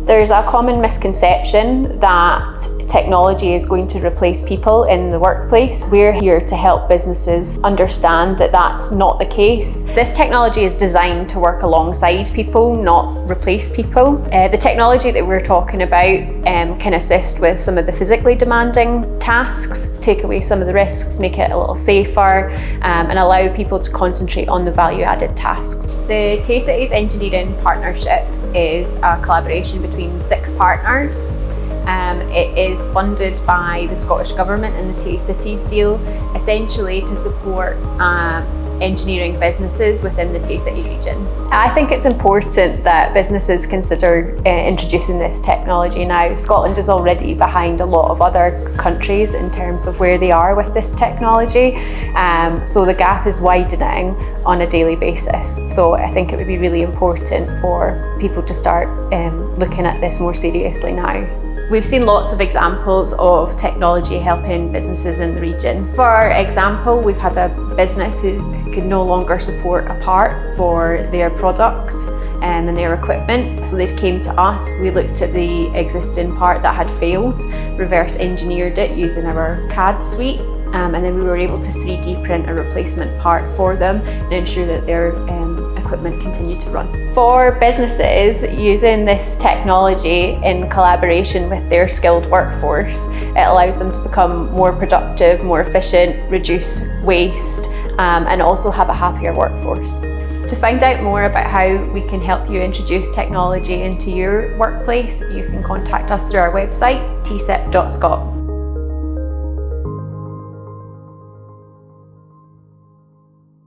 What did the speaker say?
There's a common misconception that technology is going to replace people in the workplace. We're here to help businesses understand that that's not the case. This technology is designed to work alongside people, not replace people. The technology that we're talking about can assist with some of the physically demanding tasks, take away some of the risks, make it a little safer, and allow people to concentrate on the value-added tasks. The Tay Cities Engineering Partnership is a collaboration between 6 partners. It is funded by the Scottish Government and the Tay Cities deal, essentially to support engineering businesses within the Tay Cities region. I think it's important that businesses consider introducing this technology now. Scotland is already behind a lot of other countries in terms of where they are with this technology, so the gap is widening on a daily basis. So I think it would be really important for people to start looking at this more seriously now. We've seen lots of examples of technology helping businesses in the region. For example, we've had a business who could no longer support a part for their product and their equipment, so they came to us. We looked at the existing part that had failed, reverse engineered it using our CAD suite, and then we were able to 3D print a replacement part for them and ensure that their equipment continued to run. For businesses using this technology in collaboration with their skilled workforce, it allows them to become more productive, more efficient, reduce waste, and also have a happier workforce. To find out more about how we can help you introduce technology into your workplace, you can contact us through our website, tcep.scot.